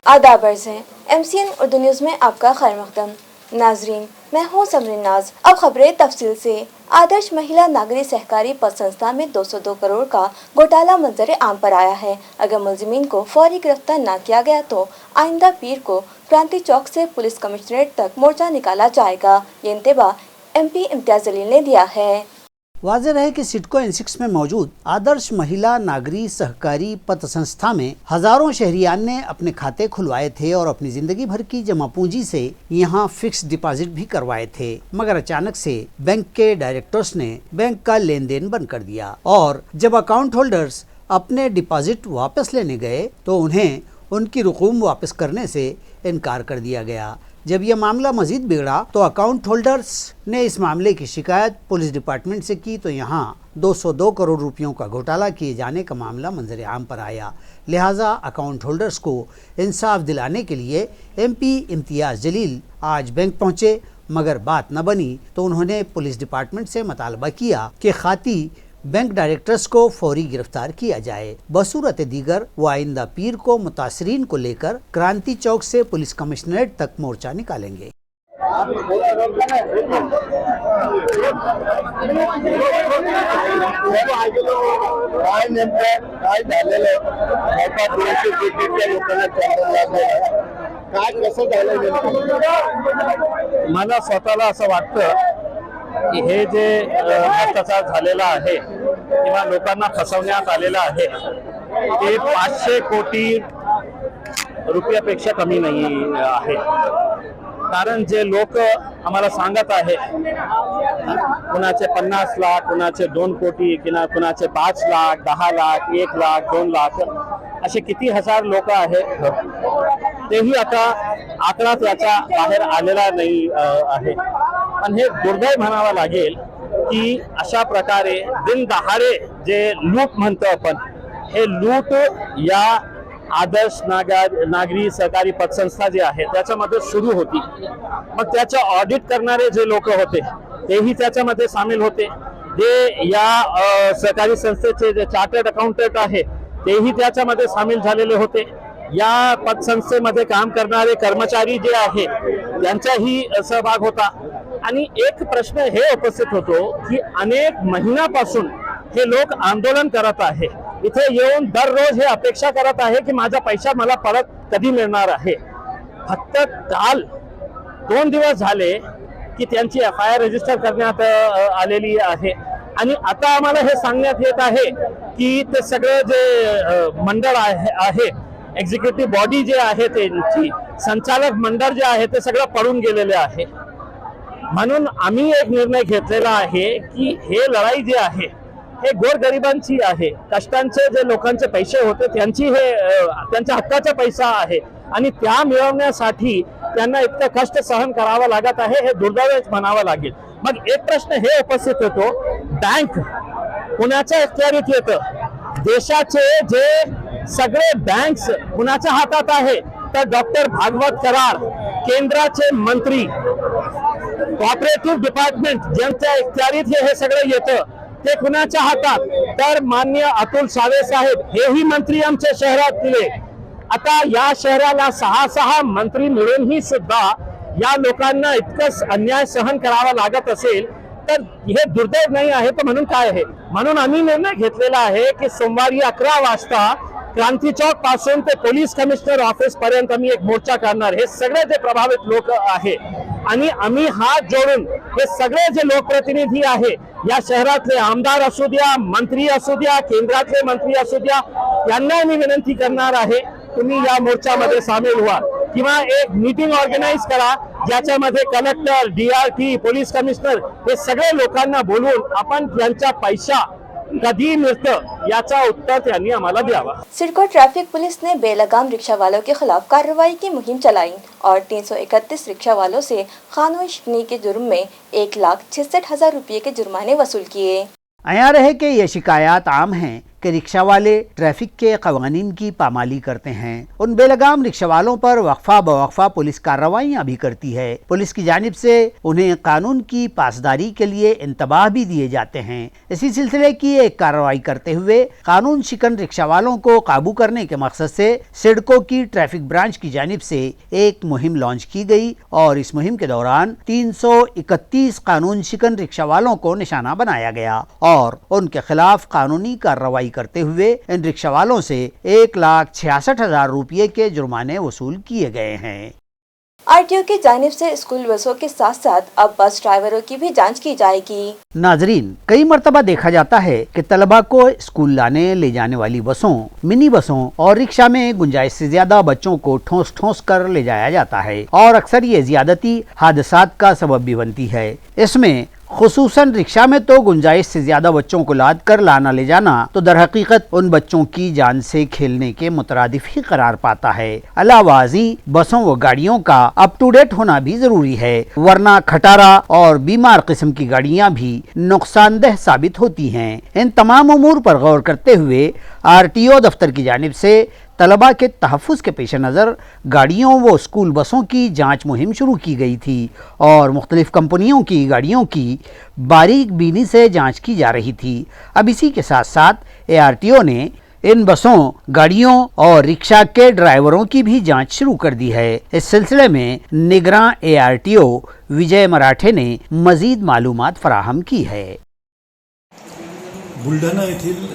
आदाब अर्ज़ है MCN उर्दू न्यूज़ में आपका खैर मक़दम। नाजरीन, मैं हूँ समरीन नाज। अब खबरें तफसील से। आदर्श महिला नागरिक सहकारी पद संस्था में 202 करोड़ का घोटाला मंजर आम पर आया है। अगर मुलजिमीन को फौरी गिरफ्तार न किया गया तो आइंदा पीर को क्रांति चौक से पुलिस कमिश्नरेट तक मोर्चा निकाला जाएगा। ये इंतबाह MP इम्तियाज जलील ने दिया है। वाज़ेह रहे कि सिडको N6 में मौजूद आदर्श महिला नागरी सहकारी पत संस्था में हजारों शहरियान ने अपने खाते खुलवाए थे और अपनी जिंदगी भर की जमा पूंजी से यहाँ फिक्स डिपॉजिट भी करवाए थे, मगर अचानक से बैंक के डायरेक्टर्स ने बैंक का लेन देन बंद कर दिया और जब अकाउंट होल्डर्स अपने डिपॉजिट वापस लेने गए तो उन्हें उनकी रकूम वापस करने से इनकार कर दिया गया। जब यह मामला मजीद बिगड़ा तो अकाउंट होल्डर्स ने इस मामले की शिकायत पुलिस डिपार्टमेंट से की तो यहाँ 202 करोड़ रुपयों का घोटाला किए जाने का मामला मंजर आम पर आया। लिहाजा अकाउंट होल्डर्स को इंसाफ दिलाने के लिए MP इम्तियाज जलील आज बैंक पहुँचे, मगर बात न बनी तो उन्होंने पुलिस डिपार्टमेंट से मुतालबा किया कि खाती बैंक डायरेक्टर्स को फौरी गिरफ्तार किया जाए। बसूरत दीगर वो आइंदा पीर को मुतासरीन को लेकर क्रांति चौक से पुलिस कमिश्नरेट तक मोर्चा निकालेंगे। मला स्वतःला असं वाटतं की हे जे भ्रष्टाचार झालेला आहे किंवा लोकांना फसवण्यात आलेला आहे ते 500 कोटी रुपयापेक्षा कमी नाही आहे। कारण जे लोक आम्हाला सांगत आहे कुणाचे 50 लाख, कुणाचे 2 कोटी, कुणाचे 5 लाख, 10 लाख, 1 लाख, 2 लाख असे किती हजार लोक आहेत, तेही आता आकडा त्याच्या बाहेर आलेला नाही आहे। पण हे दुर्दैव म्हणावं लागेल की अशा प्रकारे दिन दहाडे जे लूट म्हणतो आपण, हे लूट या आदर्श नागरी सहकारी पतसंस्था जे आहे त्याच्यामध्ये सुरू होती। मग त्याचे ऑडिट करणारे जे लोक होते तेही त्याच्यामध्ये सामील होते। जे या सहकारी संस्थेचे जे चार्टर्ड अकाउंटंट आहे तेही त्याच्यामध्ये सामील झालेले होते। या पतसंस्थेमध्ये काम करणारे कर्मचारी जे आहेत त्यांचाही सहभाग होता। आणि एक प्रश्न हे उपस्थित होतो की अनेक महिन्यापासून हे लोक आंदोलन करत आहे, इथे येऊन दररोज हे अपेक्षा करत आहे की माझा पैसा मला परत कधी मिळणार आहे। फक्त काल 2 दिवस झाले की त्यांची FIR रजिस्टर करण्यात आलेली आहे आणि आता आम्हाला हे सांगण्यात येत आहे की ते सगळे जे मंडळ आहे एक्झिक्युटिव्ह बॉडी जे आहे त्यांची संचालक मंडळ जे आहे ते सगळं पडून गेलेले आहे। म्हणून आम्ही एक निर्णय घेतलेला आहे की हे लढाई जी आहे हे गोरगरिबांची आहे, कष्टांचे जे लोकांचे पैसे होते त्यांची हे त्यांच्या हक्काचा पैसा आहे आणि त्या मिळवण्यासाठी त्यांना इतकं कष्ट सहन करावं लागत आहे, हे दुर्दैव म्हणावं लागेल। मग एक प्रश्न हे उपस्थित होतो, बँक कुणाच्या इख्तियारीत येतं? देशाचे जे सगळे बँक्स कुणाच्या हातात आहे तर डॉक्टर भागवत कराड, केंद्राचे मंत्री, कोऑपरेटिव्ह डिपार्टमेंट ज्यांच्या इख्तियारीत हे सगळं येतं ते कुणाच्या हातात तर माननीय अतुल सावे साहेब, हेही मंत्री आमच्या शहरात दिले। आता या शहराला 6 मंत्री मिळूनही सुद्धा या लोकांना इतकं अन्याय सहन करावा लागत असेल तर हे दुर्दैव नाही आहे तर म्हणून काय आहे? म्हणून आम्ही निर्णय घेतलेला आहे की सोमवारी 11 वाजता क्रांती चौक पासून ते पोलीस कमिशनर ऑफिस पर्यंत आम्ही एक मोर्चा करणार। हे सगळे जे प्रभावित लोक आहे आणि आम्ही हात जोडून हे सगळे जे लोकप्रतिनिधी आहे या शहरातले आमदार असू द्या, मंत्री असू द्या, केंद्रातले मंत्री असू द्या, यांना मी विनंती करणार आहे तुम्ही या मोर्चामध्ये सामील व्हा किंवा एक मीटिंग ऑर्गनाइज करा ज्याच्यामध्ये कलेक्टर, DRT, पोलीस कमिशनर हे सगळे लोकांना बोलवून आपण त्यांचा पैसा कधी मिळतं याचा उत्तर त्यांनी आम्हाला द्यावा। सिडको ट्रैफिक पुलिस ने बेलगाम रिक्शा वालों के खिलाफ कार्रवाई की मुहिम चलाई और 331 रिक्शा वालों से कानूनी शिकनी के जुर्म में 1,66,000 रुपये के जुर्माने वसूल किए। आया रहे कि ये शिकायत आम हैं کہ رکشہ والے ٹریفک کے قوانین کی پامالی کرتے ہیں۔ ان بے لگام رکشہ والوں پر وقفہ بوقفہ پولیس کارروائیاں بھی کرتی ہے۔ پولیس کی جانب سے انہیں قانون کی پاسداری کے لیے انتباہ بھی دیے جاتے ہیں۔ اسی سلسلے کی ایک کارروائی کرتے ہوئے قانون شکن رکشہ والوں کو قابو کرنے کے مقصد سے سڈکو کی ٹریفک برانچ کی جانب سے ایک مہم لانچ کی گئی اور اس مہم کے دوران 331 قانون شکن رکشہ والوں کو نشانہ بنایا گیا اور ان کے خلاف قانونی کارروائی کرتے ہوئے ان رکشہ والوں سے 1,66,000 روپے کے جرمانے وصول کیے گئے ہیں۔ RTO کی جانب سے اسکول بسوں کے ساتھ ساتھ اب بس ڈرائیوروں کی بھی جانچ کی جائے گی۔ ناظرین، کئی مرتبہ دیکھا جاتا ہے کہ طلبہ کو اسکول لانے لے جانے والی بسوں، منی بسوں اور رکشہ میں گنجائش سے زیادہ بچوں کو ٹھونس ٹھونس کر لے جایا جاتا ہے اور اکثر یہ زیادتی حادثات کا سبب بھی بنتی ہے۔ اس میں خصوصاً رکشہ میں تو گنجائش سے زیادہ بچوں کو لاد کر لانا لے جانا تو در حقیقت ان بچوں کی جان سے کھیلنے کے مترادف ہی قرار پاتا ہے۔ علاوہ ازیں بسوں و گاڑیوں کا اپ ٹو ڈیٹ ہونا بھی ضروری ہے، ورنہ کھٹارا اور بیمار قسم کی گاڑیاں بھی نقصان دہ ثابت ہوتی ہیں۔ ان تمام امور پر غور کرتے ہوئے RTO دفتر کی جانب سے طلبہ کے تحفظ کے پیش نظر گاڑیوں و اسکول بسوں کی جانچ مہم شروع کی گئی تھی اور مختلف کمپنیوں کی گاڑیوں کی باریک بینی سے جانچ کی جا رہی تھی۔ اب اسی کے ساتھ ساتھ ARTO نے ان بسوں، گاڑیوں اور رکشہ کے ڈرائیوروں کی بھی جانچ شروع کر دی ہے۔ اس سلسلے میں نگراں ARTO وجے مراٹھے نے مزید معلومات فراہم کی ہے۔ बुलढाणा येथील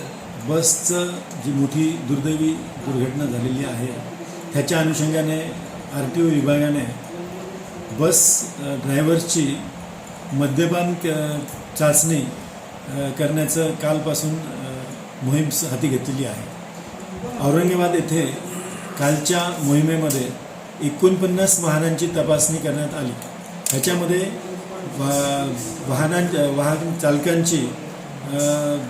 बसचं जी मोठी दुर्दैवी दुर्घटना झालेली आहे त्याच्या अनुषंगाने RTO विभागाने बस ड्रायव्हर्सची मद्यपान चाचणी करण्याचं कालपासून मोहीम हाती घेतलेली आहे। औरंगाबाद येथे कालच्या मोहिमेमध्ये 49 वाहनांची तपासणी करण्यात आली। ह्याच्यामध्ये वाहन चालकांची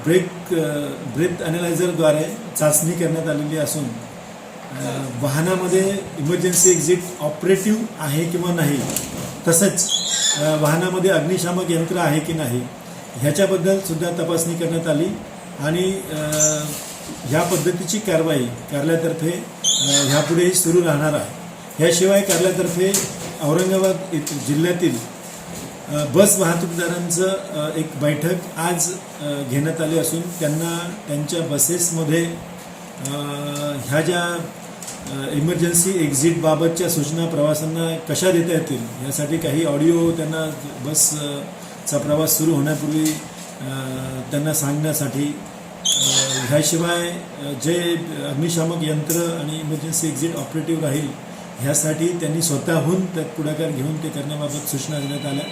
ब्रेथ ॲनालायझरद्वारे चाचणी करण्यात आलेली असून वाहनामध्ये इमर्जन्सी एक्झिट ऑपरेटिव्ह आहे किंवा नाही, तसंच वाहनामध्ये अग्निशामक यंत्र आहे की नाही ह्याच्याबद्दल सुद्धा तपासणी करण्यात आली आणि ह्या पद्धतीची कारवाई कार्यालयातर्फे ह्यापुढेही सुरू राहणार आहे। याशिवाय कार्यालयातर्फे औरंगाबाद जिल्ह्यातील बस वाहतूकदारांचं एक बैठक आज घेण्यात आली असून त्यांना त्यांच्या बसेसमध्ये ह्या ज्या इमर्जन्सी एक्झिट बाबतच्या सूचना प्रवाशांना कशा देता येतील यासाठी काही ऑडिओ त्यांना बसचा प्रवास सुरू होण्यापूर्वी त्यांना सांगण्यासाठी, ह्याशिवाय जे अग्निशामक यंत्र आणि इमर्जन्सी एक्झिट ऑपरेटिव्ह राहील ह्यासाठी त्यांनी स्वतःहून त्यात पुढाकार घेऊन ते करण्याबाबत सूचना देण्यात आल्या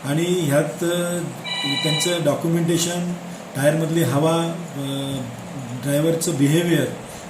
आणि ह्यात त्यांचं डॉक्युमेंटेशन, टायरमधली हवा, ड्रायव्हरचं बिहेवियर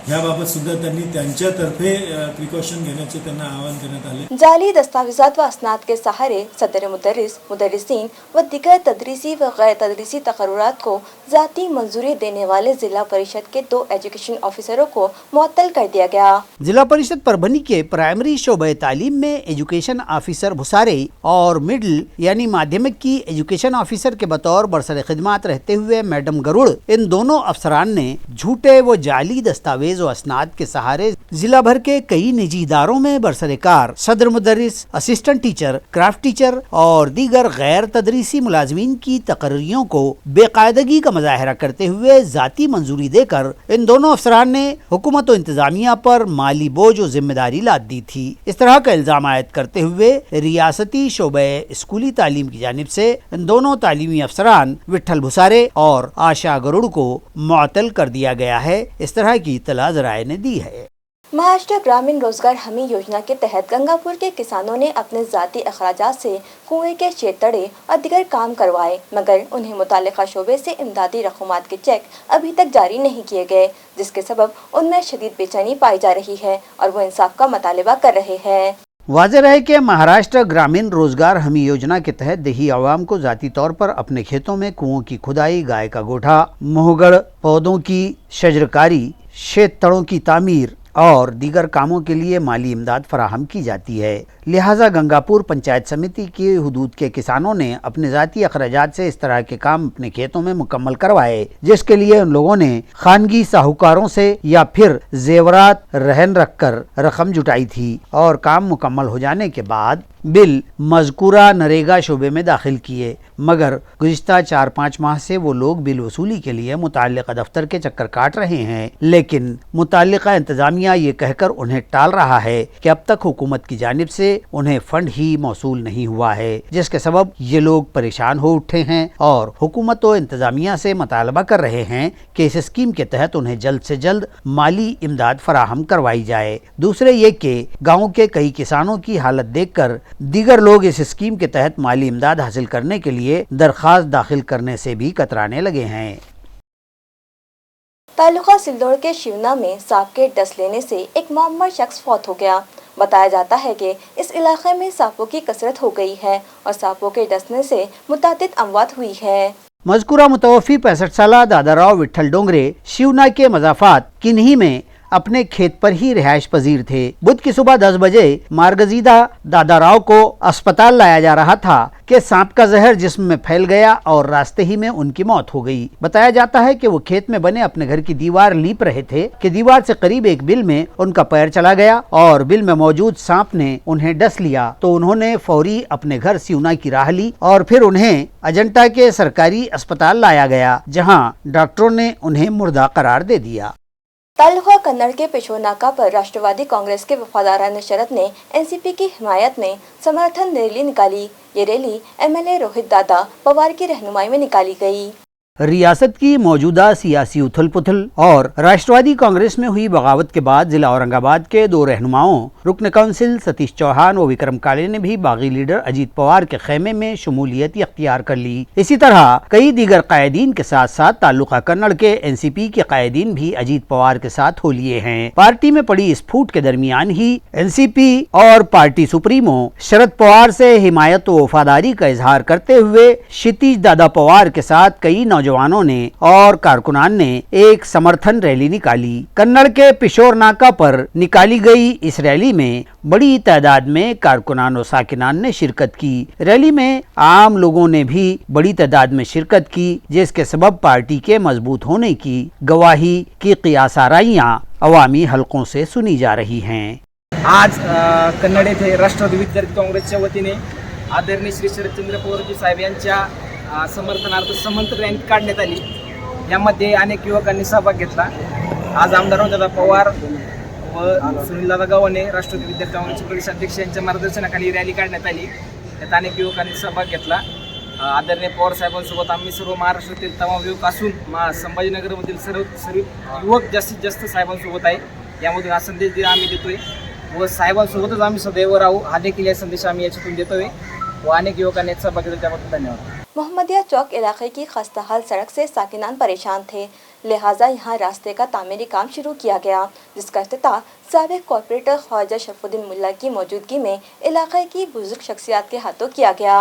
ह्याबाबत सुद्धा त्यांनी त्यांच्यातर्फे प्रिकॉशन घेण्याचे त्यांना आवाहन करण्यात आले। जाली दस्तावेजात व असनाद के सहारे सदर मुदर्रिसीन व दिगर तदरीसी व गैर तदरीसी तकर्रुरात को ذاتی मंजूरी देने वाले जिला परिषद के 2 एजुकेशन ऑफिसरों को मुअत्तल कर दिया गया। जिला परिषद परभनी के प्राइमरी शोबे तालीम में एजुकेशन ऑफिसर भुसारे और मिडिल यानी माध्यमिक की एजुकेशन ऑफिसर के बतौर बरसर खिदमत रहते हुए मैडम गरुड़, इन दोनों अफसरान ने झूठे व जाली दस्तावेज व असनाद के सहारे जिला भर के कई निजी इदारों में बरसरकार सदर मुदर्रिस, असिस्टेंट टीचर, क्राफ्ट टीचर और दीगर गैर तदरीसी मुलाजमीन की तकर्रियों को बेकायदगी का मुजाहरा करते हुए ज़ाती मंजूरी देकर इन दोनों अफसरान ने हुकूमत व इंतजामिया पर माली बोझ और जिम्मेदारी लाद दी थी। इस तरह का इल्जाम आयद करते हुए रियासती शोबे स्कूली तालीम की जानिब से इन दोनों तालीमी अफसरान विट्ठल भुसारे और आशा गरुड़ को मुअत्तल कर दिया गया है। इस तरह की इत्तला ज़राए ने दी है। महाराष्ट्र ग्रामीण रोजगार हमी योजना के तहत गंगापुर के किसानों ने अपने ज़ाती अखराजात से कुएं के शेड तड़े और दिगर काम करवाए, मगर उन्हें मुतालिका शोबे से इमदादी रकूमात के चेक अभी तक जारी नहीं किए गए, जिसके सबब उनमें शदीद बेचैनी पाई जा रही है और वो इंसाफ का मुतालबा कर रहे हैं। वाज़ेह रहे कि महाराष्ट्र ग्रामीण रोजगार हमी योजना के तहत देही आवाम को ज़ाती तौर पर अपने खेतों में कुओं की खुदाई, गाय का गोठा, मोहगढ़, पौधों की शजरकारी, शेत तड़ों की तामीर और दीगर कामों के लिए माली इमदाद फराहम की जाती है। लिहाजा गंगापुर पंचायत समिति की हुदूद के किसानों ने अपने ज़ाती अखराजात से इस तरह के काम अपने खेतों में मुकम्मल करवाए, जिसके लिए उन लोगों ने खानगी साहूकारों से या फिर जेवरात रहन रखकर रकम जुटाई थी और काम मुकम्मल हो जाने के बाद बिल मज़कूरा नरेगा शोबे में दाखिल किए, मगर गुज़िश्ता 4-5 माह से वो लोग बिल वसूली के लिए मुताल्लिक़ा दफ्तर के चक्कर काट रहे हैं, लेकिन मुताल्लिक़ा इंतज़ामिया ये कहकर उन्हें टाल रहा है कि अब तक हुकूमत की जानिब से उन्हें फंड ही मौसूल नहीं हुआ है, जिसके सबब ये लोग परेशान हो उठे हैं और हुकूमत व इंतज़ामिया से मुतालबा कर रहे हैं कि इस स्कीम के तहत उन्हें जल्द से जल्द माली इमदाद फराहम करवाई जाए। दूसरे ये कि गाँव के कई किसानों की हालत देखकर दीगर लोग इस स्कीम के तहत माली इमदाद हासिल करने के लिए दरख्वास्त दाखिल करने से भी कतराने लगे हैं। तालुका सिल्दौड़ के शिवना में सांप के डस लेने से एक मामर शख्स फौत हो गया। बताया जाता है कि इस इलाके में सांपों की कसरत हो गई है और सांपों के डसने से मुतादिद अमवात हुई है। मज़कूरा मुतवफ़ी 65 साला दादाराव विट्ठल डोंगरे शिवना के मज़ाफ़ात किन्ही में अपने खेत पर ही रिहाइश पजीर थे। बुध की सुबह 10 बजे मारगजीदा दादाराव को अस्पताल लाया जा रहा था कि सांप का जहर जिस्म में फैल गया और रास्ते ही में उनकी मौत हो गई। बताया जाता है कि वो खेत में बने अपने घर की दीवार लीप रहे थे कि दीवार से करीब एक बिल में उनका पैर चला गया और बिल में मौजूद सांप ने उन्हें डस लिया, तो उन्होंने फौरी अपने घर सिवना की राह ली और फिर उन्हें अजंता के सरकारी अस्पताल लाया गया, जहाँ डॉक्टरों ने उन्हें मुर्दा करार दे दिया। तालुका कन्नड़ के पेशोर नाका पर राष्ट्रवादी कांग्रेस के वफादारान शरत ने एनसीपी की हिमायत में समर्थन रैली निकाली। ये रैली एमएलए रोहित दादा पवार की रहनुमाई में निकाली गई। रियासत की मौजूदा सियासी उथल पुथल और राष्ट्रवादी कांग्रेस में हुई बगावत के बाद जिला औरंगाबाद के 2 रहनुमाओं रुकन काउंसिल सतीश चौहान व विक्रम काले ने भी बागी लीडर अजीत पवार के खेमे में शमूलियत इख्तियार कर ली। इसी तरह कई दीगर कायदीन के साथ साथ ताल्लुका कन्नड़ के एनसीपी के कायदीन भी अजीत पवार के साथ हो लिए हैं। पार्टी में पड़ी इस फूट के दरमियान ही एनसीपी और पार्टी सुप्रीमो शरद पवार से हिमायत व वफादारी का इजहार करते हुए क्षितिज दादा पवार के साथ कई नौजवानों ने और कारकुनान ने एक समर्थन रैली निकाली। कन्नड़ के पिशोर नाका पर निकाली गई इस रैली में बड़ी तादाद में कारकुनान और साकिनान ने शिरकत की। रैली में आम लोगों ने भी बड़ी तादाद में शिरकत की, जिसके सबब पार्टी के मजबूत होने की गवाही की कियास आराइयां अवामी हलकों से सुनी जा रही हैं। आज कन्नड येथे राष्ट्रवादी विद्यार्थी काँग्रेसच्या वतीने आदरणीय श्री शरदचंद्र पवारजी साहेब यांच्या समर्थनार्थ समर्थन रॅली काढण्यात आली। यामध्ये अनेक युवकांनी सहभाग घेतला। आज आमदार दादा पवार व सुनीलदादा गव्हाणे राष्ट्रवादी विद्यार्थी काँग्रेसचे प्रदेशाध्यक्ष यांच्या मार्गदर्शनाखाली रॅली काढण्यात आली। यात अनेक युवकांनी सहभाग घेतला। आदरणीय पवार साहेबांसोबत आम्ही सर्व महाराष्ट्रातील तमाम युवक असून संभाजीनगरमधील सर्व युवक जास्तीत जास्त साहेबांसोबत आहे। यामधून हा संदेश आम्ही देतोय व साहेबांसोबतच आम्ही सदैव राहू हा देखील संदेश आम्ही याच्यातून देतोय व अनेक युवकांनी सहभाग घेतला त्याबद्दल धन्यवाद। मोहम्मदिया चौक इलाके की खस्ताहाल सड़क से साकिनान परेशान थे, लिहाजा यहाँ रास्ते का तामीरी काम शुरू किया गया, जिसका इफ्तिताह साबिक कॉर्पोरेटर ख्वाजा शरफुद्दीन मुल्ला की मौजूदगी में इलाके की बुजुर्ग शख्सियात के हाथों किया गया।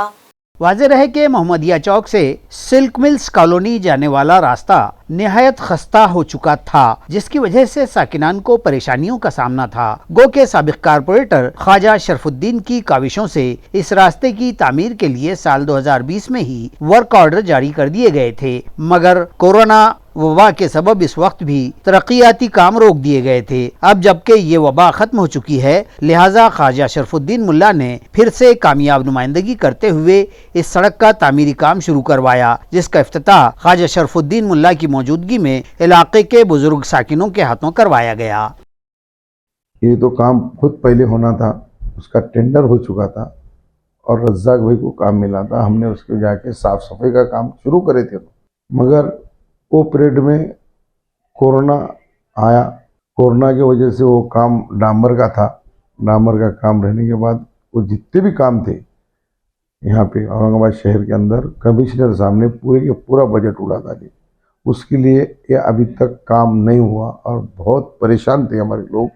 वाज़ेह रहे कि मोहम्मदिया चौक से सिल्क मिल्स कॉलोनी जाने वाला रास्ता निहायत खस्ता हो चुका था, जिसकी वजह से साकिनान को परेशानियों का सामना था। गो के साबिक कारपोरेटर ख्वाजा शरफुद्दीन की काविशों से इस रास्ते की तामीर के लिए साल 2020 में ही वर्क ऑर्डर जारी कर दिए गए थे, मगर कोरोना वबा के सबब इस वक्त भी तरक्याती काम रोक दिए गए थे। अब जबकि ये वबा खत्म हो चुकी है, लिहाजा ख्वाजा शरफुद्दीन मुल्ला ने फिर से कामयाब नुमाइंदगी करते हुए इस सड़क का तामीरी काम शुरू करवाया, जिसका इफ्तिताह ख्वाजा शरफुद्दीन मुल्ला की मौजूदगी में इलाके के बुजुर्ग साकिनों के हाथों करवाया गया। ये तो काम खुद पहले होना था, उसका टेंडर हो चुका था और रज्जाक भाई को काम मिला था। हमने उसके जाके साफ सफाई का काम शुरू करे थे, मगर वो पीरियड में कोरोना आया। कोरोना की वजह से वो काम डामर का था। डामर का काम रहने के बाद वो जितने भी काम थे यहाँ पे औरंगाबाद शहर के अंदर, कमिश्नर साहब ने पूरे के पूरा बजट उड़ा डाली। उसके लिए ये अभी तक काम नहीं हुआ और बहुत परेशान थे हमारे लोग।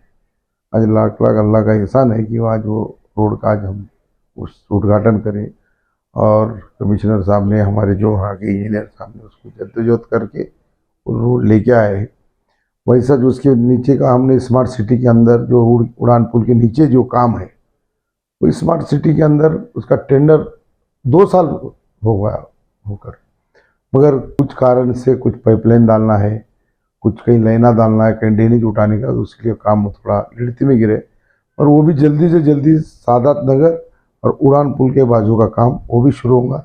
आज लाख लाख अल्लाह का एहसान है कि आज वो रोड का आज हम उस उद्घाटन करें और कमिश्नर साहब ने, हमारे जो वहाँ के इंजीनियर साहब ने उसको जद्दोजहद करके वो रोड लेके आए हैं वैसा जो उसके नीचे का हमने स्मार्ट सिटी के अंदर जो उड़ान पुल के नीचे जो काम है, वो स्मार्ट सिटी के अंदर उसका टेंडर 2 साल हो गया होकर, मगर कुछ कारण से कुछ पाइपलाइन डालना है, कुछ कहीं लाइना डालना है, कहीं ड्रेनेज उठाने का, तो उसके लिए काम थोड़ा लड़ती में गिरे। और वो भी जल्दी से जल्दी सादात नगर और उड़ान पुल के बाजू का काम वो भी शुरू होगा।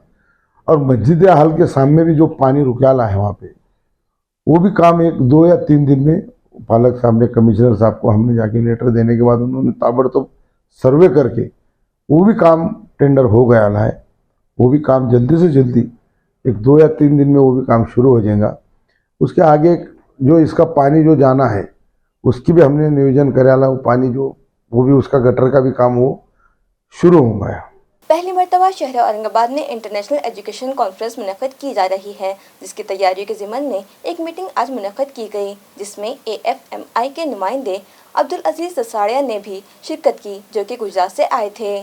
और मस्जिद हाल के सामने भी जो पानी रुकाला है वहाँ पे, वो भी काम 1, 2 या 3 दिन में पालक साहब ने, कमिश्नर साहब को हमने जाके लेटर देने के बाद उन्होंने ताबड़तोड़ सर्वे करके वो भी काम टेंडर हो गया है। वो भी काम जल्दी से जल्दी 1, 2 या 3 दिन में वो भी काम शुरू हो जाएगा। उसके आगे जो इसका पानी जो जाना है उसकी भी हमने नियोजन कराया, वो पानी जो वो भी उसका गटर का भी काम वो शुरू हो गया। पहली मर्तबा शहर औरंगाबाद में इंटरनेशनल एजुकेशन कॉन्फ्रेंस मुनक़िद की जा रही है, जिसकी तैयारियों के ज़िम्मन में एक मीटिंग आज मुनक़िद की गई, जिसमें AFMI के नुमाइंदे अब्दुल अजीज़ दसाड़िया ने भी शिरकत की, जो कि गुजरात से आए थे।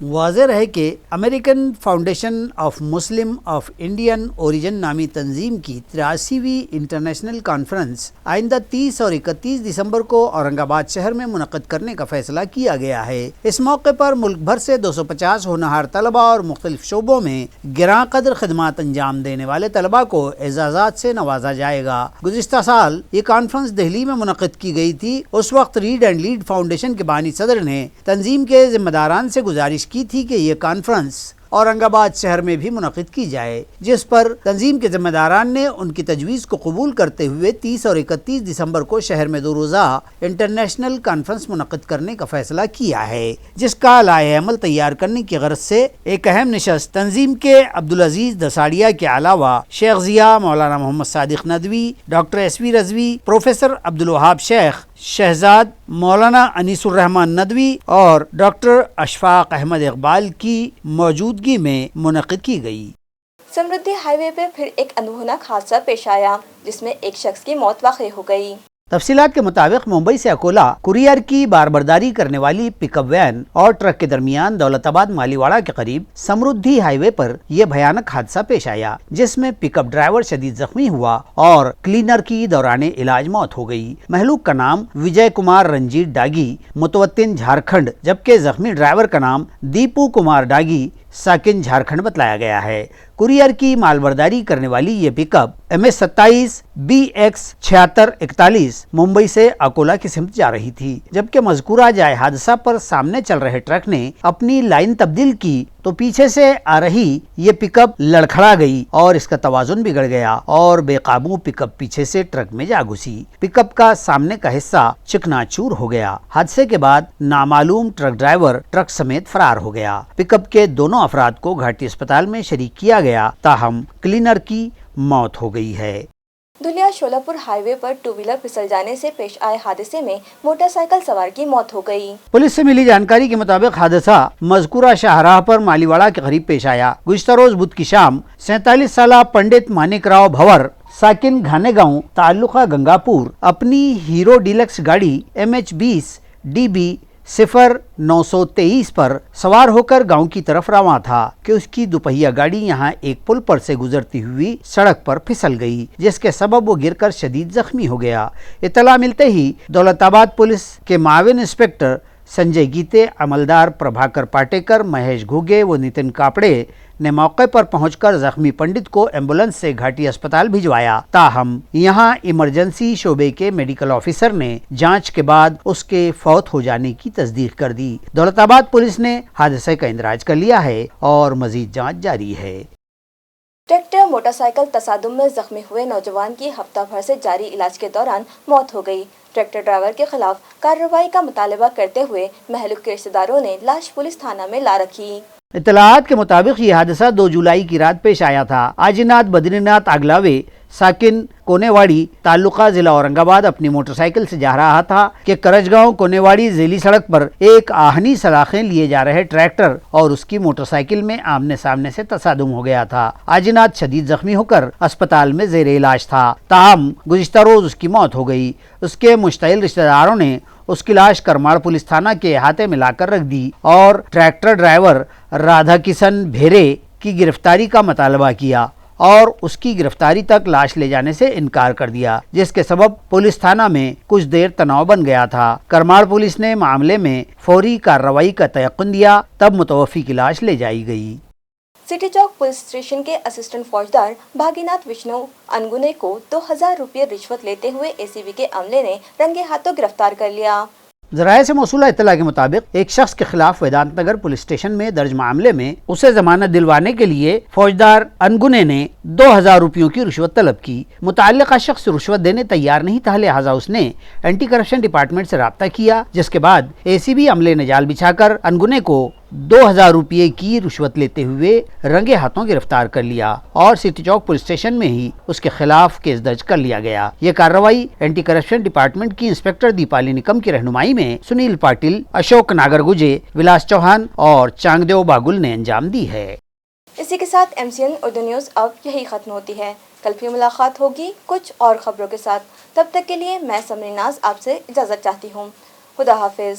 वाज़ेह है कि American foundation of Muslim of Indian origin नामी तंजीम की 83वीं इंटरनेशनल कॉन्फ्रेंस आइंदा 30 और 31 दिसंबर को औरंगाबाद शहर में मुनक़्क़िद करने का फैसला किया गया है। इस मौके पर मुल्क भर से 250 होनहार तलबा और मुख्तलिफ शोबों में गिरां कदर खिदमात अंजाम देने वाले तलबा को एजाज़ात से नवाजा जाएगा। गुज़िश्ता साल ये कॉन्फ्रेंस दिल्ली में मुनक़्क़िद की गई थी। उस वक्त रीड एंड लीड फाउंडेशन के बानी सदर ने तंजीम के जिम्मेदारान से गुजारिश की थी कि ये कॉन्फ्रेंस औरंगाबाद शहर में भी मुनक़्क़िद की जाए, जिस पर तंजीम के जिम्मेदारान ने उनकी तजवीज़ को कबूल करते हुए 30 और 31 दिसंबर को शहर में 2 रोज़ा इंटरनेशनल कॉन्फ्रेंस मुनक़्क़िद करने का फैसला किया है, जिसका लाए अमल तैयार करने की गरज से एक अहम निशस्त तंजीम के अब्दुल अजीज़ दसाड़िया के अलावा Sheikh Zia, Maulana Mohammad Sadiq Nadvi, doctor SV Rizvi, professor Abdul Wahab Sheikh, Shahzad Maulana Anisur Rahman Nadvi और डॉक्टर अशफाक अहमद इकबाल की मौजूदगी में मुनक़्क़िद की गई। समृद्धि हाईवे पर फिर एक अनहोना हादसा पेश आया, जिसमें एक शख्स की मौत वाक़ई हो गई। तफसीलात के मुताबिक मुंबई से अकोला कुरियर की बारबरदारी करने वाली पिकअप वैन और ट्रक के दरमियान दौलताबाद मालीवाड़ा के करीब समृद्धि हाईवे पर यह भयानक हादसा पेश आया, जिसमें पिकअप ड्राइवर शदीद जख्मी हुआ और क्लीनर की दौरान इलाज मौत हो गई। महलूक का नाम विजय कुमार रंजीत डागी, मुतवत्तिन झारखंड, जबकि जख्मी ड्राइवर का नाम दीपू कुमार डागी, साकिन झारखंड बतलाया गया है। कुरियर की मालबरदारी करने वाली ये पिकअप MS 27 BX 7641 मुंबई से अकोला की सिमत जा रही थी, जबकि मज़कूरा जाए हादसा पर सामने चल रहे ट्रक ने अपनी लाइन तब्दील की तो पीछे से आ रही ये पिकअप लड़खड़ा गई और इसका तवाजुन बिगड़ गया और बेकाबू पिकअप पीछे से ट्रक में जा घुसी। पिकअप का सामने का हिस्सा चिकनाचूर हो गया। हादसे के बाद नामालूम ट्रक ड्राइवर ट्रक समेत फरार हो गया। पिकअप के दोनों अफराद को घाटी अस्पताल में शरीक किया गया, ताहम क्लीनर की मौत हो गई है। धुलिया शोलापुर हाईवे पर 2 व्हीलर फिसल जाने से पेश आए हादसे में मोटरसाइकिल सवार की मौत हो गई। पुलिस से मिली जानकारी के मुताबिक हादसा मज़कूरा शाहराह पर मालीवाड़ा के करीब पेश आया। गुज़िश्ता रोज बुध की शाम 47 साला पंडित मानिकराव भंवर, साकिन घानेगांव, ताल्लुका गंगापुर, अपनी हीरो डीलक्स गाड़ी MH20 DB 0923 पर सवार होकर गांव की तरफ रवाना था कि उसकी दुपहिया गाड़ी यहां एक पुल पर से गुजरती हुई सड़क पर फिसल गई, जिसके सबब वो गिरकर शदीद जख्मी हो गया। इत्तला मिलते ही दौलताबाद पुलिस के माविन इंस्पेक्टर संजय गीते, अमलदार प्रभाकर पाटेकर, महेश घुगे व नितिन कापड़े ने मौके पर पहुंचकर जख्मी पंडित को एम्बुलेंस से घाटी अस्पताल भिजवाया। ताहम यहां इमरजेंसी शोबे के मेडिकल ऑफिसर ने जांच के बाद उसके फौत हो जाने की तस्दीक कर दी। दौलताबाद पुलिस ने हादसे का इंदराज कर लिया है और मजीद जांच जारी है। ट्रैक्टर मोटरसाइकिल तसादुम में जख्मी हुए नौजवान की हफ्ता भर से जारी इलाज के दौरान मौत हो गई। ट्रैक्टर ड्राइवर के खिलाफ कार्रवाई का मुतालबा करते हुए महलूक के रिश्तेदारों ने लाश पुलिस थाना में ला रखी। इत्तलाआत के मुताबिक ये हादसा 2 जुलाई की रात पेश आया था। आजिनाथ बद्रीनाथ आगलावे, साकिन कोनेवाड़ी, ताल्लुका जिला औरंगाबाद अपनी मोटरसाइकिल से जा रहा था कि करजगांव कोनेवाड़ी जेली सड़क पर एक आहनी सलाखें लिए जा रहे ट्रैक्टर और उसकी मोटरसाइकिल में आमने सामने से तसादुम हो गया था। आजिनाथ शदीद जख्मी होकर अस्पताल में जेर इलाज था। ताहम गुज़िश्ता रोज उसकी मौत हो गई। उसके मुश्तइल रिश्तेदारों ने उसकी लाश करमाड़ पुलिस थाना के अहाते में लाकर रख दी और ट्रैक्टर ड्राइवर राधा किशन भेरे की गिरफ्तारी का मुतालबा किया اور اس کی گرفتاری تک لاش لے جانے سے انکار کر دیا، جس کے سبب پولیس تھانہ میں کچھ دیر تناؤ بن گیا تھا۔ کرماڑ پولیس نے معاملے میں فوری کارروائی کا تیقن دیا، تب متوفی کی لاش لے جائی گئی۔ سٹی چوک پولیس اسٹیشن کے اسسٹنٹ فوجدار بھاگیناتھ وشنو انگنے کو 2000 روپے رشوت لیتے ہوئے ACB کے عملے نے رنگے ہاتھوں گرفتار کر لیا۔ ذرائع سے موصولہ اطلاع کے مطابق ایک شخص کے خلاف ویدانت نگر پولیس اسٹیشن میں درج معاملے میں اسے ضمانت دلوانے کے لیے فوجدار انگنے نے 2000 روپیوں کی رشوت طلب کی۔ متعلقہ شخص رشوت دینے تیار نہیں تھا، لہٰذا اس نے اینٹی کرپشن ڈپارٹمنٹ سے رابطہ کیا، جس کے بعد ACB عملے نے جال بچھا کر انگنے کو 2000 روپے کی رشوت لیتے ہوئے رنگے ہاتھوں گرفتار کر لیا اور سٹی چوک پولیس اسٹیشن میں ہی اس کے خلاف کیس درج کر لیا گیا۔ یہ کارروائی اینٹی کرپشن ڈپارٹمنٹ کی انسپکٹر دیپالی نکم کی رہنمائی میں سنیل پاٹل، اشوک ناگر گجے، ولاس چوہان اور چانگدیو باگل نے انجام دی ہے۔ اسی کے ساتھ MCN اردو نیوز اب یہی ختم ہوتی ہے۔ کل پھر ملاقات ہوگی کچھ اور خبروں کے ساتھ، تب تک کے لیے میں سمرین ناز آپ سے اجازت چاہتی ہوں۔ خدا حافظ۔